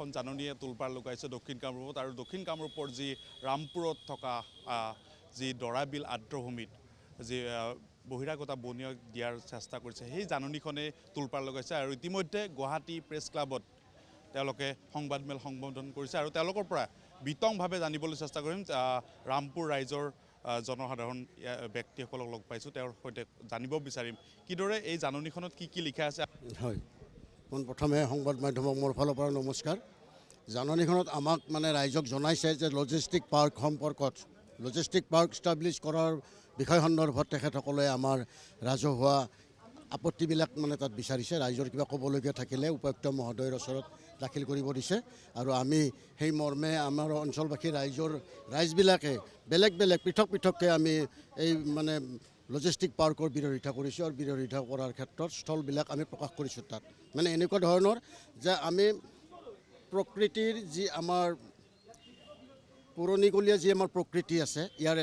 এখন জাননীয়ে তোলপাৰ লগাইছে দক্ষিণ কামৰূপত আৰু দক্ষিণ কামৰূপৰ যি ৰামপুৰত থকা যি দৰাবিল আৰ্দ্ৰভূমিত যি বহিৰাগত বনিয়ক দিয়াৰ চেষ্টা কৰিছে সেই জাননীখনে তোলপাৰ লগাইছে আৰু ইতিমধ্যে গুৱাহাটী প্ৰেছ ক্লাবত তেওঁলোকে সংবাদমেল সম্বোধন কৰিছে আৰু তেওঁলোকৰ পৰা বিতংভাৱে জানিবলৈ চেষ্টা কৰিম ৰামপুৰ ৰাইজৰ জনসাধাৰণ ব্যক্তিসকলক লগ পাইছোঁ তেওঁৰ সৈতে জানিব বিচাৰিম কিদৰে এই জাননীখনত কি লিখা আছে। হয়, পোনপ্ৰথমে সংবাদ মাধ্যমক মোৰ ফালৰ পৰা নমস্কাৰ। জাননীখনত আমাক ৰাইজক জনাইছে যে লজিষ্টিক পাৰ্ক সম্পৰ্কত লজিষ্টিক পাৰ্ক ষ্টাব্লিছ কৰাৰ বিষয় সন্দৰ্ভত তেখেতসকলে আমাৰ ৰাজহুৱা আপত্তিবিলাক তাত বিচাৰিছে। ৰাইজৰ কিবা ক'বলগীয়া থাকিলে উপায়ুক্ত মহোদয়ৰ ওচৰত দাখিল কৰিব দিছে আৰু আমি সেই মৰ্মে আমাৰ অঞ্চলবাসী ৰাইজবিলাকে বেলেগ পৃথককৈ আমি এই লজিষ্টিক পাৰ্কৰ বিৰোধিতা কৰিছোঁ আৰু বিৰোধিতা কৰাৰ ক্ষেত্ৰত স্থলবিলাক আমি প্ৰকাশ কৰিছোঁ। তাত এনেকুৱা ধৰণৰ যে আমি প্ৰকৃতিৰ যি আমাৰ পুৰণিকলীয়া যি আমাৰ প্ৰকৃতি আছে ইয়াৰ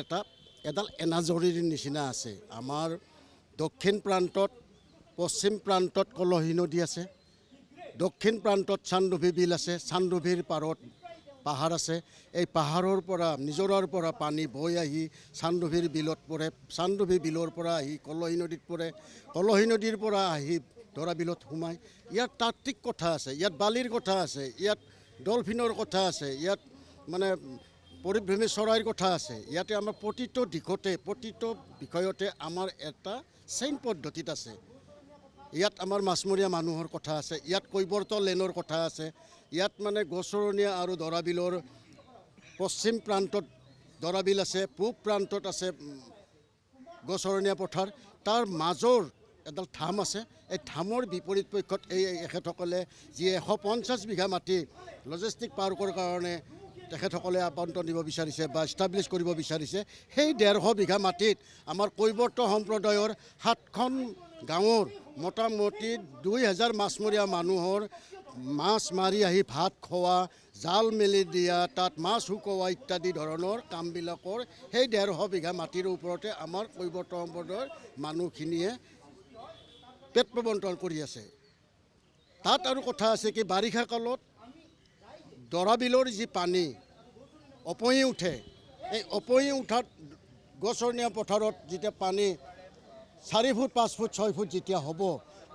এডাল এনাজৰীৰ নিচিনা আছে। আমাৰ দক্ষিণ প্ৰান্তত পশ্চিম প্ৰান্তত কলহী নদী আছে, দক্ষিণ প্ৰান্তত চান্দুভি বিল আছে, চান্দুভিৰ পাৰত পাহাৰ আছে। এই পাহাৰৰ পৰা নিজৰাৰ পৰা পানী বৈ আহি চান্দুভিৰ বিলত পৰে, চান্দুভি বিলৰ পৰা আহি কলহী নদীত পৰে, কলহী নদীৰ পৰা আহি ধৰা বিলত সোমায়। ইয়াত তাত্ত্বিক কথা আছে, ইয়াত বালিৰ কথা আছে, ইয়াত ডলফিনৰ কথা আছে, ইয়াত পৰিভ্ৰমী চৰাইৰ কথা আছে। ইয়াতে আমাৰ প্ৰতিটো দিশতে প্ৰতিটো বিষয়তে আমাৰ এটা চেইন পদ্ধতিত আছে। ইয়াত আমাৰ মাছমৰীয়া মানুহৰ কথা আছে, ইয়াত কৈৱৰ্ত লেনৰ কথা আছে, ইয়াত গছৰণীয়া আৰু দৰাবিলৰ পশ্চিম প্ৰান্তত দৰাবিল আছে, পূব প্ৰান্তত আছে গছৰণীয়া পথাৰ, তাৰ মাজৰ এডাল ধাম আছে। এই ধামৰ বিপৰীত পক্ষত এখেতসকলে যি 150 বিঘা মাটি লজিষ্টিক পাৰ্কৰ কাৰণে তেখেতসকলে আবণ্টন দিব বিচাৰিছে বা ষ্টাব্লিছ কৰিব বিচাৰিছে। সেই 150 বিঘা মাটিত আমাৰ কৈৱৰ্ত সম্প্ৰদায়ৰ 7খন গাঁৱৰ মোটামুটি 2000 মাছমৰীয়া মানুহৰ মাছ মাৰি আহি ভাত খোৱা, জাল মেলি দিয়া, তাত মাছ শুকোৱা ইত্যাদি ধৰণৰ কামবিলাকৰ সেই 150 বিঘা মাটিৰ ওপৰতে আমাৰ কৈৱৰ্ত সম্প্ৰদায়ৰ মানুহখিনিয়ে পেট প্ৰবৰ্তন কৰি আছে। তাত আৰু কথা আছে কি বাৰিষা কালত দৰাবিলৰ যি পানী উপঙি উঠে, এই উপঙি উঠাত গছৰণীয়া পথাৰত যেতিয়া পানী 4 ফুট 5 ফুট 6 ফুট যেতিয়া হ'ব,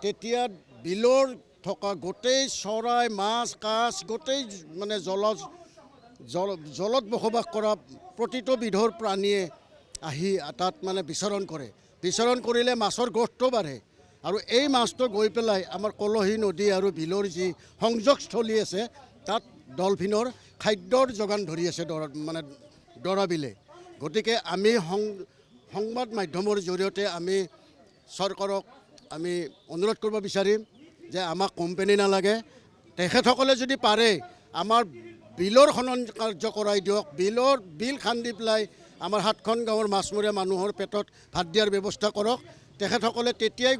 তেতিয়া বিলৰ থকা গোটেই চৰাই মাছ কাছ গোটেই জলত বসবাস কৰা প্ৰতিটো বিধৰ প্ৰাণীয়ে আহি তাত বিচৰণ কৰে। বিচৰণ কৰিলে মাছৰ গ্ৰথটো বাঢ়ে আৰু এই মাছটো গৈ পেলাই আমাৰ কলহী নদী আৰু বিলৰ যি সংযোগস্থলী আছে তাত ডলফিনৰ খাদ্যৰ যোগান ধৰি আছে দৰাবিলে। গতিকে আমি সংবাদ মাধ্যমৰ জৰিয়তে আমি চৰকাৰক আমি অনুৰোধ কৰিব বিচাৰিম যে আমাক কোম্পানী নালাগে, তেখেতসকলে যদি পাৰে আমাৰ বিলৰ খনন কাৰ্য কৰাই দিয়ক, বিল খান্দি পেলাই আমাৰ 7খন গাঁৱৰ মাছমৰীয়া মানুহৰ পেটত ভাত দিয়াৰ ব্যৱস্থা কৰক। তেখেতসকলে তেতিয়াই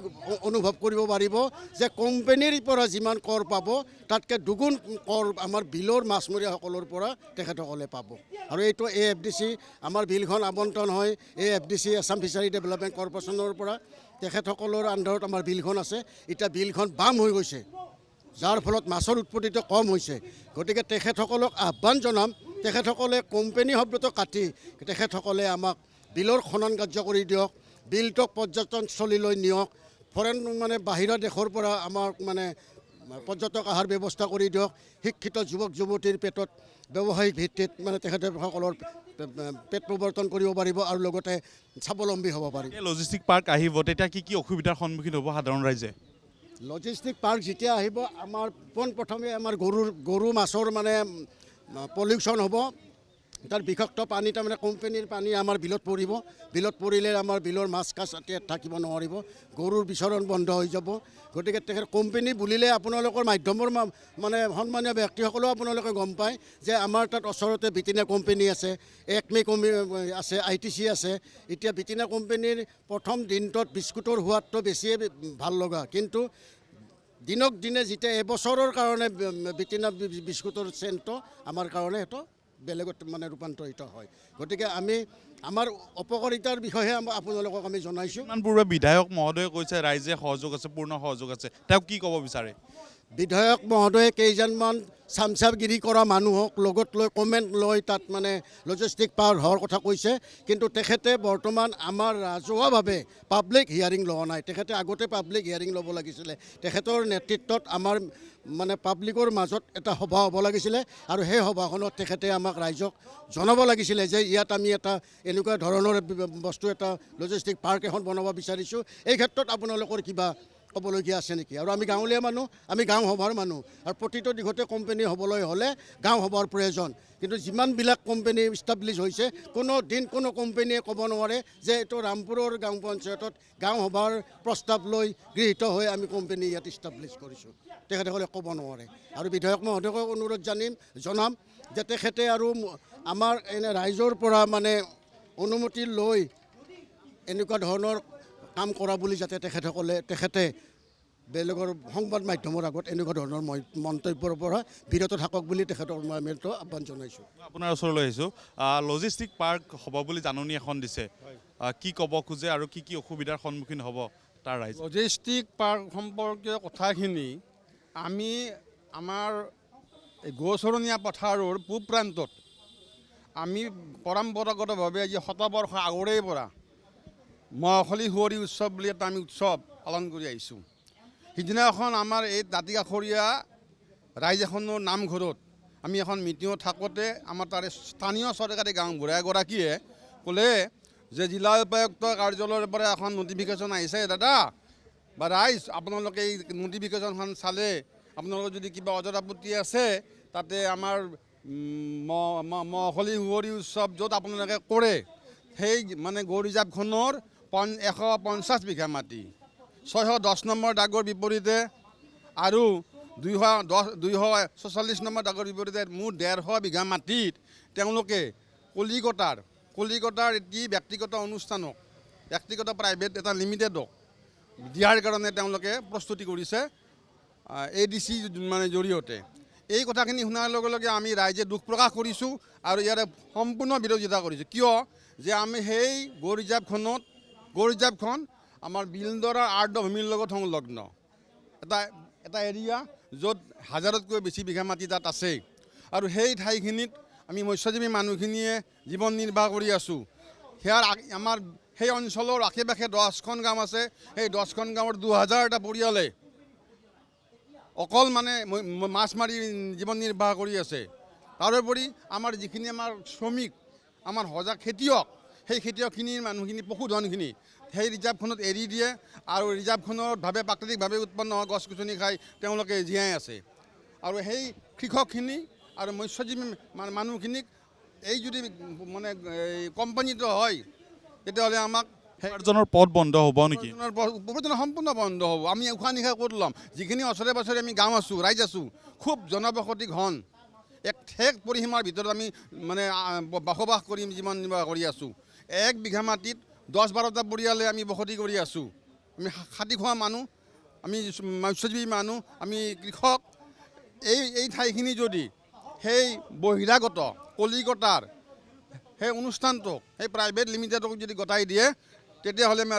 অনুভৱ কৰিব পাৰিব যে কোম্পানীৰ পৰা যিমান কৰ পাব তাতকৈ দুগুণ কৰ আমাৰ বিলৰ মাছমৰীয়াসকলৰ পৰা তেখেতসকলে পাব। আৰু এইটো AFDC আমাৰ বিলখন আবণ্টন হয় AFDC আছাম ফিচাৰী ডেভেলপমেণ্ট কৰ্পৰেশ্যনৰ পৰা। তেখেতসকলৰ আণ্ডাৰত আমাৰ বিলখন আছে। এতিয়া বিলখন বাম হৈ গৈছে, যাৰ ফলত মাছৰ উৎপাদিত কম হৈছে। গতিকে তেখেতসকলক আহ্বান জনাম, তেখেতসকলে কোম্পানী শব্দটো কাটি তেখেতসকলে আমাক বিলৰ খনন কাৰ্য কৰি দিয়ক, বিলটোক পৰ্যটনস্থলীলৈ নিয়ক, ফৰেন বাহিৰৰ দেশৰ পৰা আমাক পৰ্যটক অহাৰ ব্যৱস্থা কৰি দিয়ক। শিক্ষিত যুৱক যুৱতীৰ পেটত ব্যৱসায়িক ভিত্তিত তেখেতসকলৰ পেট প্ৰৱৰ্তন কৰিব পাৰিব আৰু লগতে স্বাৱলম্বী হ'ব পাৰিব। লজিষ্টিক পাৰ্ক আহিব তেতিয়া কি অসুবিধাৰ সন্মুখীন হ'ব সাধাৰণ ৰাইজে? লজিষ্টিক পাৰ্ক যেতিয়া আহিব আমাৰ পোনপ্ৰথমে আমাৰ গৰু মাছৰ পলিউশ্যন হ'ব। তাৰ বিষাক্ত পানী কোম্পানীৰ পানী আমাৰ বিলত পৰিব, বিলত পৰিলে আমাৰ বিলৰ মাছ কাছ থাকিব নোৱাৰিব, গৰুৰ বিচৰণ বন্ধ হৈ যাব। গতিকে কোম্পানী বুলিলে আপোনালোকৰ মাধ্যমৰ সন্মানীয় ব্যক্তিসকলেও আপোনালোকে গম পায় যে আমাৰ তাত ওচৰতে বিটিনা কোম্পানী আছে, একমি আছে, ITC আছে। এতিয়া বিটিনা কোম্পানীৰ প্ৰথম দিনটোত বিস্কুটৰ সোৱাদটো বেছিয়ে ভাল লগা, কিন্তু দিনক দিনে যেতিয়া এবছৰৰ কাৰণে বিটিনা বিস্কুটৰ চেণ্টটো আমাৰ কাৰণে সেইটো বেলেগত ৰূপান্তৰিত হয়। গতিকে আমি আমাৰ অপকাৰিতাৰ বিষয়ে আপোনালোকক আমি জনাইছোঁ। পূৰ্বে বিধায়ক মহোদয়ে কৈছে ৰাইজে সহযোগ আছে, পূৰ্ণ সহযোগ আছে, তেওঁ কি ক'ব বিচাৰে? বিধায়ক মহোদয়ে কেইজনমান চামচামগিৰি কৰা মানুহক লগত লৈ কমেণ্ট লৈ তাত মানে লজিষ্টিক পাৱাৰ হোৱাৰ কথা কৈছে, কিন্তু তেখেতে বৰ্তমান আমাৰ ৰাজহুৱাভাৱে পাব্লিক হিয়াৰিং লোৱা নাই। তেখেতে আগতে পাব্লিক হিয়াৰিং ল'ব লাগিছিলে। তেখেতৰ নেতৃত্বত আমাৰ মানে পাব্লিকৰ মাজত এটা সভা হ'ব লাগিছিলে, আৰু সেই সভাখনত তেখেতে আমাক ৰাইজক জনাব লাগিছিলে যে ইয়াত আমি এটা এনেকুৱা ধৰণৰ বস্তু এটা লজিষ্টিক পাৰ্ক এখন বনাব বিচাৰিছোঁ, এই ক্ষেত্ৰত আপোনালোকৰ কিবা ক'বলগীয়া আছে নেকি? আৰু আমি গাঁৱলীয়া মানুহ, আমি গাঁও সভাৰ মানুহ, আৰু প্ৰতিটো দিশতে কোম্পানী হ'বলৈ হ'লে গাঁও সভাৰ প্ৰয়োজন। কিন্তু যিমানবিলাক কোম্পানী ইষ্টাব্লিছ হৈছে, কোনো দিন কোনো কোম্পানীয়ে ক'ব নোৱাৰে যে এইটো ৰামপুৰৰ গাঁও পঞ্চায়তত গাঁও সভাৰ প্ৰস্তাৱ লৈ গৃহীত হৈ আমি কোম্পানী ইয়াত ইষ্টাব্লিছ কৰিছোঁ, তেখেতসকলে ক'ব নোৱাৰে। আৰু বিধায়ক মহোদয়ক অনুৰোধ জনাম যে তেখেতে আৰু আমাৰ এনে ৰাইজৰ পৰা মানে অনুমতি লৈ এনেকুৱা ধৰণৰ কাম কৰা বুলি যাতে তেখেতে বেলেগৰ সংবাদ মাধ্যমৰ আগত এনেকুৱা ধৰণৰ মন্তব্যৰ পৰা বিৰত থাকক বুলি তেখেতৰ মই আহ্বান জনাইছোঁ। আপোনাৰ ওচৰলৈ আহিছোঁ। লজিষ্টিক পাৰ্ক হ'ব বুলি জাননী এখন দিছে, কি ক'ব খোজে আৰু কি কি অসুবিধাৰ সন্মুখীন হ'ব তাৰ ৰাইজ? লজিষ্টিক পাৰ্ক সম্পৰ্কীয় কথাখিনি আমি আমাৰ গৌচৰণীয়া পথাৰৰ পূব প্ৰান্তত আমি পৰম্পৰাগতভাৱে আজি শতবৰ্ষ আগৰে পৰা মহখলি সুঁৱৰি উৎসৱ বুলি এটা আমি উৎসৱ পালন কৰি আহিছোঁ। সিদিনাখন আমাৰ এই দাঁতিকাষৰীয়া ৰাইজ এখনৰ নামঘৰত আমি এখন মিটিঙত থাকোঁতে আমাৰ তাৰে স্থানীয় চৰকাৰী গাঁওবুঢ়া এগৰাকীয়ে ক'লে যে জিলা উপায়ুক্ত কাৰ্যালয়ৰ পৰা এখন নটিফিকেশ্যন আহিছে দাদা বা ৰাইজ, আপোনালোকে এই নটিফিকেশ্যনখন চালে আপোনালোকৰ যদি কিবা অজৰ আপত্তি আছে, তাতে আমাৰ মহখলি সুঁৱৰি উৎসৱ য'ত আপোনালোকে কৰে সেই মানে গৌ ৰিজাৰ্ভখনৰ 150 বিঘা মাটি 610 নম্বৰ দাগৰ বিপৰীতে আৰু 246 নম্বৰ দাগৰ বিপৰীতে মুঠ 150 বিঘা মাটিত তেওঁলোকে কলিকতাৰ এটি ব্যক্তিগত অনুষ্ঠানক, ব্যক্তিগত প্ৰাইভেট এটা লিমিটেডক দিয়াৰ কাৰণে তেওঁলোকে প্ৰস্তুতি কৰিছে ADC মানে জৰিয়তে। এই কথাখিনি শুনাৰ লগে লগে আমি ৰাইজে দুখ প্ৰকাশ কৰিছোঁ আৰু ইয়াৰে সম্পূৰ্ণ বিৰোধিতা কৰিছোঁ। কিয় যে আমি সেই গৌ ৰিজাৰ্ভখন আমাৰ বিলডৰা আৰ্দ্ৰভূমিৰ লগত সংলগ্ন এটা এৰিয়া, য'ত 1000তকৈ বেছি বিঘা মাটি তাত আছে, আৰু সেই ঠাইখিনিত আমি মৎস্যজীৱী মানুহখিনিয়ে জীৱন নিৰ্বাহ কৰি আছোঁ। সেয়াৰ আমাৰ সেই অঞ্চলৰ আশে পাশে 10খন গাঁও আছে, সেই 10খন গাঁৱৰ 2000টা পৰিয়ালে অকল মানে মাছ মাৰি জীৱন নিৰ্বাহ কৰি আছে। তাৰোপৰি আমাৰ যিখিনি আমাৰ শ্ৰমিক, আমাৰ সজাগ খেতিয়ক, সেই খেতিয়কখিনিৰ মানুহখিনি পশুধনখিনি সেই ৰিজাৰ্ভখনত এৰি দিয়ে, আৰু ৰিজাৰ্ভখনত প্ৰাকৃতিকভাৱে উৎপন্ন হোৱা গছ গছনি খাই তেওঁলোকে জীয়াই আছে। আৰু সেই কৃষকখিনি আৰু মৎস্যজীৱী মানুহখিনিক এই যদি মানে কোম্পানীটো হয়, তেতিয়াহ'লে আমাক উপাৰ্জনৰ পথ বন্ধ হ'ব নেকি? উপাৰ্জন সম্পূৰ্ণ বন্ধ হ'ব। আমি উশাহ নিশাহ ক'ত ল'ম? যিখিনি ওচৰে পাছৰে আমি গাঁও আছোঁ, ৰাইজ আছোঁ, খুব জনবসতি ঘন এক ঠেক পৰিসীমাৰ ভিতৰত আমি মানে বসবাস কৰি জীৱন নিৰ্বাহ কৰি আছোঁ। 1 বিঘা মাটিত 10-12টা পৰিয়ালে আমি বসতি কৰি আছোঁ। আমি খাটি খোৱা মানুহ, আমি মৎস্যজীৱী মানুহ, আমি কৃষক। এই ঠাইখিনি যদি সেই বহিৰাগত কলিকতাৰ সেই অনুষ্ঠানটোক, সেই প্ৰাইভেট লিমিটেডক যদি গতাই দিয়ে, তেতিয়াহ'লে আমি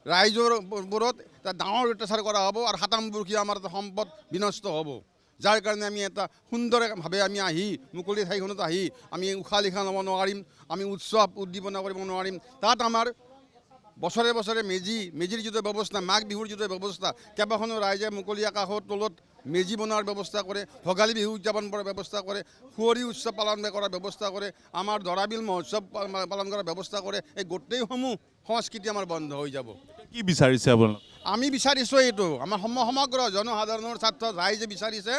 ৰাইজৰ ওপৰত এটা ডাঙৰ অত্যাচাৰ কৰা হ'ব, আৰু সাতামবৰ্ষীয়া আমাৰ এটা সম্পদ বিনষ্ট হ'ব। যাৰ কাৰণে আমি এটা সুন্দৰভাৱে আমি আহি মুকলি ঠাইখনত আহি আমি উশাহ নিশাহ ল'ব নোৱাৰিম, আমি উৎসৱ উদ্দীপনা কৰিব নোৱাৰিম। তাত আমাৰ বছৰে বছৰে মেজিৰ যিটো ব্যৱস্থা, মাঘ বিহুৰ যিটো ব্যৱস্থা, কেইবাখনো ৰাইজে মুকলি আকাশৰ তলত মেজি বনোৱাৰ ব্যৱস্থা কৰে, ভোগালী বিহু উদযাপন কৰাৰ ব্যৱস্থা কৰে, সুঁৱৰি উৎসৱ পালন কৰাৰ ব্যৱস্থা কৰে, আমাৰ দৰাবিল মহোৎসৱ পালন কৰাৰ ব্যৱস্থা কৰে। এই গোটেইসমূহ সংস্কৃতি আমাৰ বন্ধ হৈ যাব। কি বিচাৰিছে আপোনালোকে? আমি বিচাৰিছোঁ এইটো, আমাৰ সমগ্ৰ জনসাধাৰণৰ স্বাৰ্থত ৰাইজে বিচাৰিছে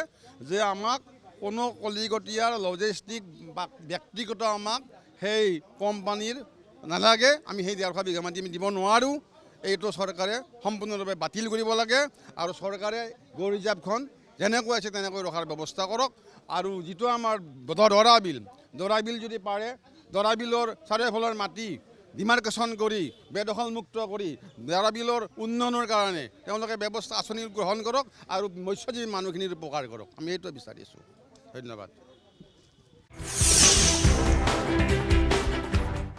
যে আমাক কোনো কলিকতীয়াৰ লজিষ্টিক বা ব্যক্তিগত আমাক সেই কোম্পানীৰ নালাগে, আমি সেই 150 বিঘা মাটি আমি দিব নোৱাৰোঁ। এইটো চৰকাৰে সম্পূৰ্ণৰূপে বাতিল কৰিব লাগে, আৰু চৰকাৰে গৌ ৰিজাৰ্ভখন যেনেকৈ আছে তেনেকৈ ৰখাৰ ব্যৱস্থা কৰক। আৰু যিটো আমাৰ দৰাবিল যদি পাৰে, দৰাবিলৰ চাৰিওফালৰ মাটি ডিমাৰ্কেশ্যন কৰি বেদখলমুক্ত কৰি দৰাবিলৰ উন্নয়নৰ কাৰণে তেওঁলোকে ব্যৱস্থা আঁচনি গ্ৰহণ কৰক, আৰু মৎস্যজীৱী মানুহখিনিৰ উপকাৰ কৰক। আমি এইটো বিচাৰিছোঁ। ধন্যবাদ।